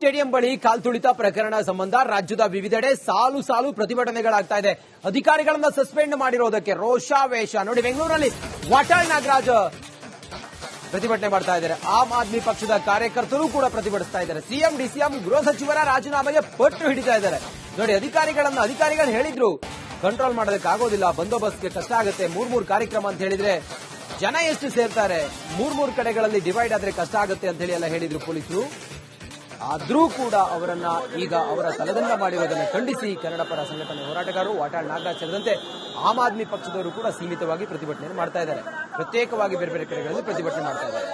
Stadium ಬಳಿ ಕಾಲ್ತುಳಿತ ಪ್ರಕರಣ ಸಂಬಂಧ ರಾಜ್ಯದ ವಿವಿಧೆಡೆ ಸಾಲು ಸಾಲು ಪ್ರತಿಭಟನೆಗಳಾಗ್ತಾ ಇದೆ. ಅಧಿಕಾರಿಗಳನ್ನ ಸಸ್ಪೆಂಡ್ ಮಾಡಿರೋದಕ್ಕೆ ರೋಷಾವೇಶ ನೋಡಿ. ಬೆಂಗಳೂರಲ್ಲಿ ವಾಟಾಳ್ ನಾಗರಾಜ್ ಪ್ರತಿಭಟನೆ ಮಾಡ್ತಾ ಇದ್ದಾರೆ. ಆಮ್ ಆದ್ಮಿ ಪಕ್ಷದ ಕಾರ್ಯಕರ್ತರು ಕೂಡ ಪ್ರತಿಭಟಿಸ್ತಾ ಇದ್ದಾರೆ. ಸಿಎಂ ಡಿಸಿಎಂ ಗೃಹ ಸಚಿವರ ರಾಜೀನಾಮೆಗೆ ಪಟ್ಟು ಹಿಡಿತಾ ಇದ್ದಾರೆ ನೋಡಿ. ಅಧಿಕಾರಿಗಳು ಹೇಳಿದ್ರು ಕಂಟ್ರೋಲ್ ಮಾಡೋದಕ್ಕೆ ಆಗೋದಿಲ್ಲ, ಬಂದೋಬಸ್ತ್ಗೆ ಕಷ್ಟ ಆಗುತ್ತೆ, ಮೂರ್ ಕಾರ್ಯಕ್ರಮ ಅಂತ ಹೇಳಿದ್ರೆ ಜನ ಎಷ್ಟು ಸೇರ್ತಾರೆ, ಮೂರ್ ಕಡೆಗಳಲ್ಲಿ ಡಿವೈಡ್ ಆದ್ರೆ ಕಷ್ಟ ಆಗುತ್ತೆ ಅಂತ ಹೇಳಿ ಎಲ್ಲ ಹೇಳಿದ್ರು ಪೊಲೀಸರು. ಆದ್ರೂ ಕೂಡ ಅವರನ್ನ ಈಗ ಅವರ ತಲೆದಂಡ ಮಾಡಿರುವುದನ್ನು ಖಂಡಿಸಿ ಕನ್ನಡ ಪರ ಸಂಘಟನೆ ಹೋರಾಟಗಾರರು, ವಾಟಾಳ್ ನಾಗರಾಜ್ ಸೇರಿದಂತೆ ಆಮ್ ಆದ್ಮಿ ಪಕ್ಷದವರು ಕೂಡ ಸೀಮಿತವಾಗಿ ಪ್ರತಿಭಟನೆ ಮಾಡ್ತಾ ಇದ್ದಾರೆ. ಪ್ರತ್ಯೇಕವಾಗಿ ಬೇರೆ ಬೇರೆ ಕಡೆಗಳಲ್ಲಿ ಪ್ರತಿಭಟನೆ ಮಾಡ್ತಾ ಇದ್ದಾರೆ.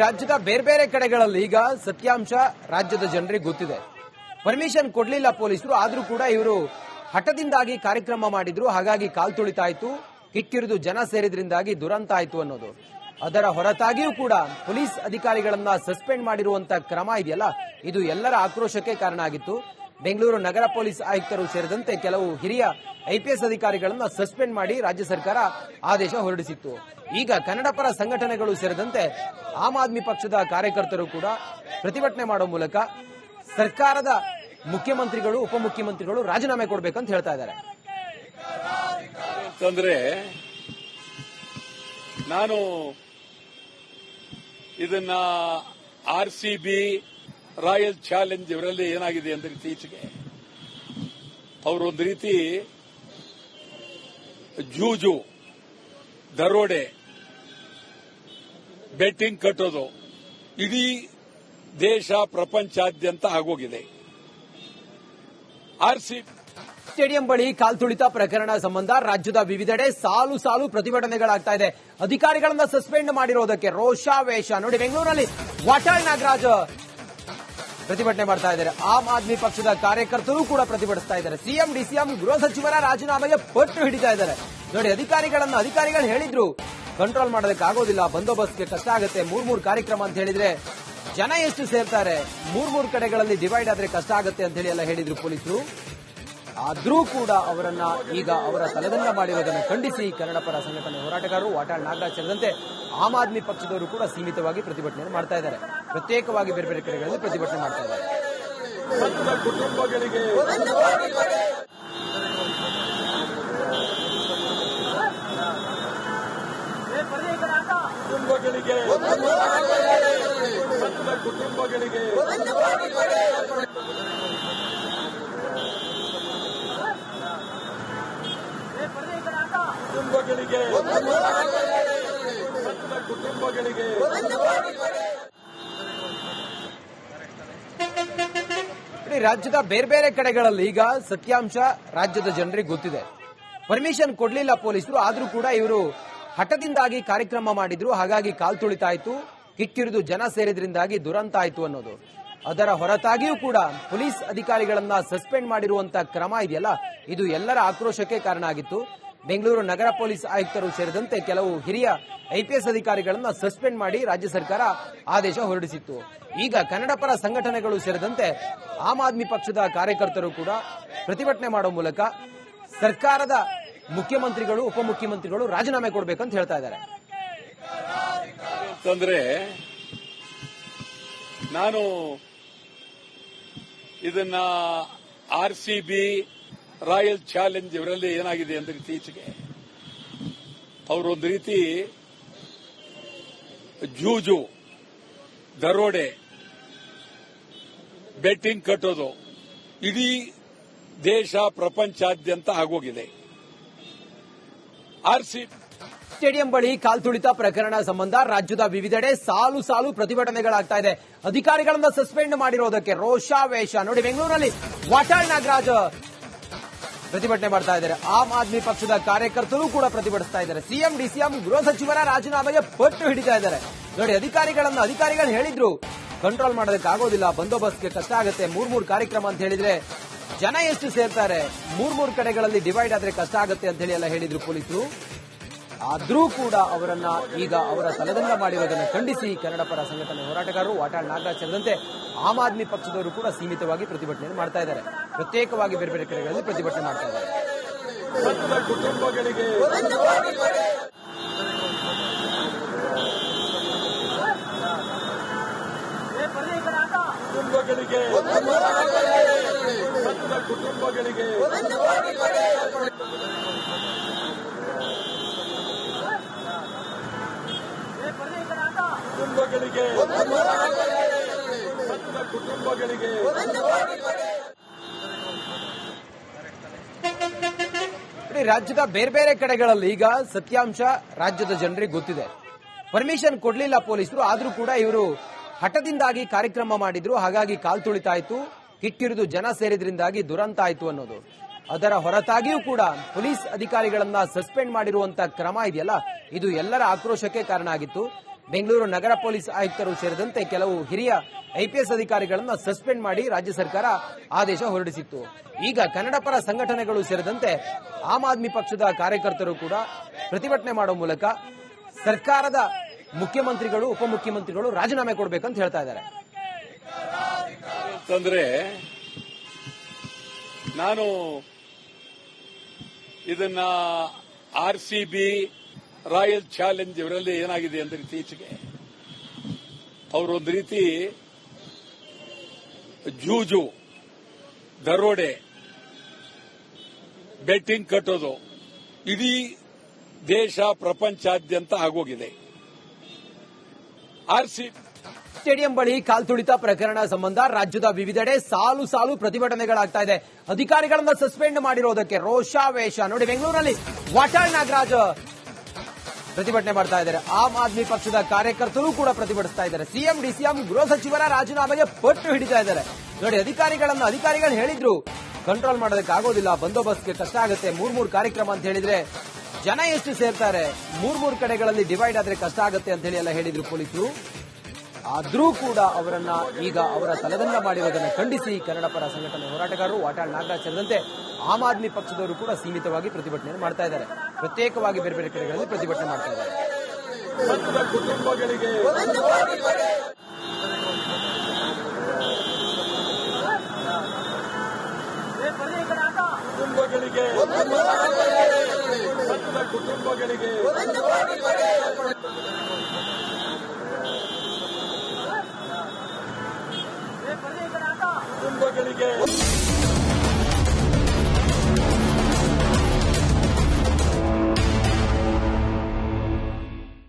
ರಾಜ್ಯದ ಬೇರೆ ಬೇರೆ ಕಡೆಗಳಲ್ಲಿ ಈಗ ಸತ್ಯಾಂಶ ರಾಜ್ಯದ ಜನರಿಗೆ ಗೊತ್ತಿದೆ. ಪರ್ಮಿಷನ್ ಕೊಡ್ಲಿಲ್ಲ ಪೊಲೀಸರು, ಆದ್ರೂ ಕೂಡ ಇವರು ಹಠದಿಂದಾಗಿ ಕಾರ್ಯಕ್ರಮ ಮಾಡಿದ್ರು, ಹಾಗಾಗಿ ಕಾಲ್ ತುಳಿತಾಯ್ತು, ಕಿಕ್ಕಿರಿದು ಜನ ಸೇರಿದ್ರಿಂದಾಗಿ ದುರಂತ ಆಯ್ತು ಅನ್ನೋದು. ಅದರ ಹೊರತಾಗಿಯೂ ಕೂಡ ಪೊಲೀಸ್ ಅಧಿಕಾರಿಗಳನ್ನ ಸಸ್ಪೆಂಡ್ ಮಾಡಿರುವಂತಹ ಕ್ರಮ ಇದೆಯಲ್ಲ, ಇದು ಎಲ್ಲರ ಆಕ್ರೋಶಕ್ಕೆ ಕಾರಣ ಆಗಿತ್ತು. ಬೆಂಗಳೂರು ನಗರ ಪೊಲೀಸ್ ಆಯುಕ್ತರು ಸೇರಿದಂತೆ ಕೆಲವು ಹಿರಿಯ ಐಪಿಎಸ್ ಅಧಿಕಾರಿಗಳನ್ನ ಸಸ್ಪೆಂಡ್ ಮಾಡಿ ರಾಜ್ಯ ಸರ್ಕಾರ ಆದೇಶ ಹೊರಡಿಸಿತ್ತು. ಈಗ ಕನ್ನಡ ಪರ ಸಂಘಟನೆಗಳು ಸೇರಿದಂತೆ ಆಮ್ ಆದ್ಮಿ ಪಕ್ಷದ ಕಾರ್ಯಕರ್ತರು ಕೂಡ ಪ್ರತಿಭಟನೆ ಮಾಡುವ ಮೂಲಕ ಸರ್ಕಾರದ ಮುಖ್ಯಮಂತ್ರಿಗಳು, ಉಪಮುಖ್ಯಮಂತ್ರಿಗಳು ರಾಜೀನಾಮೆ ಕೊಡಬೇಕಂತ ಹೇಳ್ತಾ ಇದ್ದಾರೆ. ಅಂತಂದ್ರೆ ನಾನು ಇದನ್ನ ಆರ್ಸಿಬಿ ರಾಯಲ್ ಚಾಲೆಂಜ್ ಇವರಲ್ಲಿ ಏನಾಗಿದೆ ಅಂದ್ರೆ ಇತ್ತೀಚೆಗೆ ಅವರೊಂದು ರೀತಿ ಜೂಜು, ದರೋಡೆ, ಬೆಟ್ಟಿಂಗ್ ಕಟ್ಟೋದು ಇಡೀ ದೇಶ ಪ್ರಪಂಚಾದ್ಯಂತ ಆಗೋಗಿದೆ. ಸ್ಟೇಡಿಯಂ ಬಳಿ ಕಾಲ್ತುಳಿತ ಪ್ರಕರಣ ಸಂಬಂಧ ರಾಜ್ಯದ ವಿವಿಧೆಡೆ ಸಾಲು ಸಾಲು ಪ್ರತಿಭಟನೆಗಳಾಗ್ತಾ ಇದೆ. ಅಧಿಕಾರಿಗಳನ್ನ ಸಸ್ಪೆಂಡ್ ಮಾಡಿರೋದಕ್ಕೆ ರೋಷಾವೇಶ ನೋಡಿ. ಬೆಂಗಳೂರಲ್ಲಿ ವಾಟಾಳ್ ನಾಗರಾಜ್ ಪ್ರತಿಭಟನೆ ಮಾಡ್ತಾ ಇದ್ದಾರೆ. ಆಮ್ ಆದ್ಮಿ ಪಕ್ಷದ ಕಾರ್ಯಕರ್ತರು ಕೂಡ ಪ್ರತಿಭಟಿಸ್ತಾ ಇದ್ದಾರೆ. ಸಿಎಂ ಡಿಸಿಎಂ ಗೃಹ ಸಚಿವರ ರಾಜೀನಾಮೆಗೆ ಪಟ್ಟು ಹಿಡಿತಾ ಇದ್ದಾರೆ ನೋಡಿ. ಅಧಿಕಾರಿಗಳು ಹೇಳಿದ್ರು ಕಂಟ್ರೋಲ್ ಮಾಡೋದಕ್ಕೆ ಆಗೋದಿಲ್ಲ, ಬಂದೋಬಸ್ತ್ಗೆ ಕಷ್ಟ ಆಗುತ್ತೆ, ಮೂರ್ ಕಾರ್ಯಕ್ರಮ ಅಂತ ಹೇಳಿದ್ರೆ ಜನ ಎಷ್ಟು ಸೇರ್ತಾರೆ, ಮೂರ್ ಕಡೆಗಳಲ್ಲಿ ಡಿವೈಡ್ ಆದ್ರೆ ಕಷ್ಟ ಆಗುತ್ತೆ ಅಂತ ಹೇಳಿ ಎಲ್ಲ ಹೇಳಿದ್ರು ಪೊಲೀಸರು. ಆದ್ರೂ ಕೂಡ ಅವರನ್ನ ಈಗ ಅವರ ತಲೆದಂಡ ಮಾಡಿರುವುದನ್ನು ಖಂಡಿಸಿ ಕನ್ನಡ ಪರ ಸಂಘಟನೆ ಹೋರಾಟಗಾರರು, ವಾಟಾಳ್ ನಾಗರಾಜ್ ಸೇರಿದಂತೆ ಆಮ್ ಆದ್ಮಿ ಪಕ್ಷದವರು ಕೂಡ ಸೀಮಿತವಾಗಿ ಪ್ರತಿಭಟನೆ ಮಾಡ್ತಾ ಇದ್ದಾರೆ. ಪ್ರತ್ಯೇಕವಾಗಿ ಬೇರೆ ಬೇರೆ ಕಡೆಗಳಲ್ಲಿ ಪ್ರತಿಭಟನೆ ಮಾಡ್ತಾ ಇದ್ದಾರೆ. ರಾಜ್ಯದ ಬೇರೆ ಬೇರೆ ಕಡೆಗಳಲ್ಲಿ ಈಗ ಸತ್ಯಾಂಶ ರಾಜ್ಯದ ಜನರಿಗೆ ಗೊತ್ತಿದೆ. ಪರ್ಮಿಷನ್ ಕೊಡ್ಲಿಲ್ಲ ಪೊಲೀಸರು, ಆದ್ರೂ ಕೂಡ ಇವರು ಹಠದಿಂದಾಗಿ ಕಾರ್ಯಕ್ರಮ ಮಾಡಿದ್ರು, ಹಾಗಾಗಿ ಕಾಲ್ ತುಳಿತಾಯ್ತು, ಕಿಕ್ಕಿರಿದು ಜನ ಸೇರಿದ್ರಿಂದಾಗಿ ದುರಂತ ಆಯ್ತು ಅನ್ನೋದು. ಅದರ ಹೊರತಾಗಿಯೂ ಕೂಡ ಪೊಲೀಸ್ ಅಧಿಕಾರಿಗಳನ್ನ ಸಸ್ಪೆಂಡ್ ಮಾಡಿರುವಂತಹ ಕ್ರಮ ಇದೆಯಲ್ಲ, ಇದು ಎಲ್ಲರ ಆಕ್ರೋಶಕ್ಕೆ ಕಾರಣ ಆಗಿತ್ತು. ಬೆಂಗಳೂರು ನಗರ ಪೊಲೀಸ್ ಆಯುಕ್ತರು ಸೇರಿದಂತೆ ಕೆಲವು ಹಿರಿಯ ಐಪಿಎಸ್ ಅಧಿಕಾರಿಗಳನ್ನ ಸಸ್ಪೆಂಡ್ ಮಾಡಿ ರಾಜ್ಯ ಸರ್ಕಾರ ಆದೇಶ ಹೊರಡಿಸಿತ್ತು. ಈಗ ಕನ್ನಡ ಪರ ಸಂಘಟನೆಗಳು ಸೇರಿದಂತೆ ಆಮ್ ಆದ್ಮಿ ಪಕ್ಷದ ಕಾರ್ಯಕರ್ತರು ಕೂಡ ಪ್ರತಿಭಟನೆ ಮಾಡುವ ಮೂಲಕ ಸರ್ಕಾರದ ಮುಖ್ಯಮಂತ್ರಿಗಳು, ಉಪಮುಖ್ಯಮಂತ್ರಿಗಳು ರಾಜೀನಾಮೆ ಕೊಡಬೇಕಂತ ಹೇಳ್ತಾ ಇದ್ದಾರೆ. ಅಂತಂದ್ರೆ ನಾನು ಇದನ್ನ ಆರ್ಸಿಬಿ ರಾಯಲ್ ಚಾಲೆಂಜ್ ಇವರಲ್ಲಿ ಏನಾಗಿದೆ ಅಂದ್ರೆ ಇತ್ತೀಚೆಗೆ ಅವರೊಂದು ರೀತಿ ಜೂಜು, ದರೋಡೆ, ಬೆಟ್ಟಿಂಗ್ ಕಟ್ಟೋದು ಇಡೀ ದೇಶ ಪ್ರಪಂಚಾದ್ಯಂತ ಆಗೋಗಿದೆ. ಸ್ಟೇಡಿಯಂ ಬಳಿ ಕಾಲ್ತುಳಿತ ಪ್ರಕರಣ ಸಂಬಂಧ ರಾಜ್ಯದ ವಿವಿಧೆಡೆ ಸಾಲು ಸಾಲು ಪ್ರತಿಭಟನೆಗಳಾಗ್ತಾ ಇದೆ. ಅಧಿಕಾರಿಗಳನ್ನ ಸಸ್ಪೆಂಡ್ ಮಾಡಿರೋದಕ್ಕೆ ರೋಷಾವೇಶ ನೋಡಿ. ಬೆಂಗಳೂರಲ್ಲಿ ವಾಟಾಳ್ ನಾಗರಾಜ್ ಪ್ರತಿಭಟನೆ ಮಾಡ್ತಾ ಇದ್ದಾರೆ. ಆಮ್ ಆದ್ಮಿ ಪಕ್ಷದ ಕಾರ್ಯಕರ್ತರು ಕೂಡ ಪ್ರತಿಭಟಿಸ್ತಾ ಇದ್ದಾರೆ. ಸಿಎಂ ಡಿಸಿಎಂ ಗೃಹ ಸಚಿವರ ರಾಜೀನಾಮೆಗೆ ಪಟ್ಟು ಹಿಡಿತಾ ಇದ್ದಾರೆ ನೋಡಿ. ಅಧಿಕಾರಿಗಳು ಹೇಳಿದ್ರು ಕಂಟ್ರೋಲ್ ಮಾಡೋದಕ್ಕೆ ಆಗೋದಿಲ್ಲ, ಬಂದೋಬಸ್ತ್ಗೆ ಕಷ್ಟ ಆಗುತ್ತೆ. ಮೂರ್ ಕಾರ್ಯಕ್ರಮ ಅಂತ ಹೇಳಿದ್ರೆ ಜನ ಎಷ್ಟು ಸೇರ್ತಾರೆ, ಮೂರ್ ಕಡೆಗಳಲ್ಲಿ ಡಿವೈಡ್ ಆದ್ರೆ ಕಷ್ಟ ಆಗುತ್ತೆ ಅಂತ ಹೇಳಿ ಎಲ್ಲ ಹೇಳಿದ್ರು ಪೊಲೀಸರು. ಆದ್ರೂ ಕೂಡ ಅವರನ್ನ ಈಗ ಅವರ ತಲೆದಂಡ ಮಾಡಿರೋದನ್ನು ಖಂಡಿಸಿ ಕನ್ನಡ ಪರ ಸಂಘಟನೆ ಹೋರಾಟಗಾರರು, ವಾಟಾಳ್ ನಾಗರಾಜ್ ಸೇರಿದಂತೆ ಆಮ್ ಆದ್ಮಿ ಪಕ್ಷದವರು ಕೂಡ ಸೀಮಿತವಾಗಿ ಪ್ರತಿಭಟನೆ ಮಾಡ್ತಾ ಇದ್ದಾರೆ. ಪ್ರತ್ಯೇಕವಾಗಿ ಬೇರೆ ಬೇರೆ ಕಡೆಗಳಲ್ಲಿ ಪ್ರತಿಭಟನೆ ಮಾಡ್ತಾ ಇದ್ದಾರೆ. ಕುಟುಂಬಗಳಿಗೆ ರಾಜ್ಯದ ಬೇರೆ ಬೇರೆ ಕಡೆಗಳಲ್ಲಿ ಈಗ ಸತ್ಯಾಂಶ ರಾಜ್ಯದ ಜನರಿಗೆ ಗೊತ್ತಿದೆ. ಪರ್ಮಿಷನ್ ಕೊಡ್ಲಿಲ್ಲ ಪೊಲೀಸರು, ಆದ್ರೂ ಕೂಡ ಇವರು ಹಠದಿಂದಾಗಿ ಕಾರ್ಯಕ್ರಮ ಮಾಡಿದ್ರು, ಹಾಗಾಗಿ ಕಾಲ್ ತುಳಿತಾಯ್ತು, ಕಿಕ್ಕಿರಿದು ಜನ ಸೇರಿದ್ರಿಂದಾಗಿ ದುರಂತ ಆಯ್ತು ಅನ್ನೋದು. ಅದರ ಹೊರತಾಗಿಯೂ ಕೂಡ ಪೊಲೀಸ್ ಅಧಿಕಾರಿಗಳನ್ನ ಸಸ್ಪೆಂಡ್ ಮಾಡಿರುವಂತಹ ಕ್ರಮ ಇದೆಯಲ್ಲ, ಇದು ಎಲ್ಲರ ಆಕ್ರೋಶಕ್ಕೆ ಕಾರಣ ಆಗಿತ್ತು. ಬೆಂಗಳೂರು ನಗರ ಪೊಲೀಸ್ ಆಯುಕ್ತರು ಸೇರಿದಂತೆ ಕೆಲವು ಹಿರಿಯ ಐಪಿಎಸ್ ಅಧಿಕಾರಿಗಳನ್ನ ಸಸ್ಪೆಂಡ್ ಮಾಡಿ ರಾಜ್ಯ ಸರ್ಕಾರ ಆದೇಶ ಹೊರಡಿಸಿತ್ತು. ಈಗ ಕನ್ನಡ ಪರ ಸಂಘಟನೆಗಳು ಸೇರಿದಂತೆ ಆಮ್ ಆದ್ಮಿ ಪಕ್ಷದ ಕಾರ್ಯಕರ್ತರು ಕೂಡ ಪ್ರತಿಭಟನೆ ಮಾಡುವ ಮೂಲಕ ಸರ್ಕಾರದ ಮುಖ್ಯಮಂತ್ರಿಗಳು, ಉಪಮುಖ್ಯಮಂತ್ರಿಗಳು ರಾಜೀನಾಮೆ ಕೊಡಬೇಕಂತ ಹೇಳ್ತಾ ಇದ್ದಾರೆ. ಅಂತಂದ್ರೆ ನಾನು ಇದನ್ನ ಆರ್ಸಿಬಿ, ರಾಯಲ್ ಚಾಲೆಂಜ್ ಇವರಲ್ಲಿ ಏನಾಗಿದೆ ಅಂದ್ರೆ ಇತ್ತೀಚೆಗೆ ಅವರೊಂದು ರೀತಿ ಜೂಜು, ದರೋಡೆ, ಬೆಟ್ಟಿಂಗ್ ಕಟ್ಟೋದು ಇಡೀ ದೇಶ ಪ್ರಪಂಚಾದ್ಯಂತ ಆಗೋಗಿದೆ. ಸ್ಟೇಡಿಯಂ ಬಳಿ ಕಾಲ್ತುಳಿತ ಪ್ರಕರಣ ಸಂಬಂಧ ರಾಜ್ಯದ ವಿವಿಧೆಡೆ ಸಾಲು ಸಾಲು ಪ್ರತಿಭಟನೆಗಳಾಗ್ತಾ ಇದೆ. ಅಧಿಕಾರಿಗಳನ್ನ ಸಸ್ಪೆಂಡ್ ಮಾಡಿರೋದಕ್ಕೆ ರೋಷಾವೇಶ. ನೋಡಿ, ಬೆಂಗಳೂರಲ್ಲಿ ವಾಟಾಳ್ ನಾಗರಾಜ್ ಪ್ರತಿಭಟನೆ ಮಾಡ್ತಾ ಇದ್ದಾರೆ. ಆಮ್ ಆದ್ಮಿ ಪಕ್ಷದ ಕಾರ್ಯಕರ್ತರು ಕೂಡ ಪ್ರತಿಭಟಿಸ್ತಾ ಇದ್ದಾರೆ. ಸಿಎಂ, ಡಿಸಿಎಂ, ಗೃಹ ಸಚಿವರ ರಾಜೀನಾಮೆಗೆ ಪಟ್ಟು ಹಿಡಿತಾ ಇದ್ದಾರೆ. ನೋಡಿ, ಅಧಿಕಾರಿಗಳು ಹೇಳಿದ್ರು ಕಂಟ್ರೋಲ್ ಮಾಡೋದಕ್ಕೆ ಆಗೋದಿಲ್ಲ, ಬಂದೋಬಸ್ತ್ಗೆ ಕಷ್ಟ ಆಗುತ್ತೆ, ಮೂರ್ ಕಾರ್ಯಕ್ರಮ ಅಂತ ಹೇಳಿದ್ರೆ ಜನ ಎಷ್ಟು ಸೇರ್ತಾರೆ, ಮೂರ್ ಕಡೆಗಳಲ್ಲಿ ಡಿವೈಡ್ ಆದ್ರೆ ಕಷ್ಟ ಆಗುತ್ತೆ ಅಂತ ಹೇಳಿ ಎಲ್ಲ ಹೇಳಿದ್ರು ಪೊಲೀಸರು. ಆದ್ರೂ ಕೂಡ ಅವರನ್ನ ಈಗ ಅವರ ತಲೆದಂಡ ಮಾಡಿರೋದನ್ನು ಖಂಡಿಸಿ ಕನ್ನಡ ಪರ ಸಂಘಟನೆ ಹೋರಾಟಗಾರರು, ವಾಟಾಳ್ ನಾಗರಾಜ್ ಸೇರಿದಂತೆ ಆಮ್ ಆದ್ಮಿ ಪಕ್ಷದವರು ಕೂಡ ಸೀಮಿತವಾಗಿ ಪ್ರತಿಭಟನೆ ಮಾಡ್ತಾ ಇದ್ದಾರೆ. ಪ್ರತ್ಯೇಕವಾಗಿ ಬೇರೆ ಬೇರೆ ಕಡೆಗಳಲ್ಲಿ ಪ್ರತಿಭಟನೆ ಮಾಡ್ತಾ ಇದ್ದಾರೆ. ಕುಟುಂಬಗಳಿಗೆ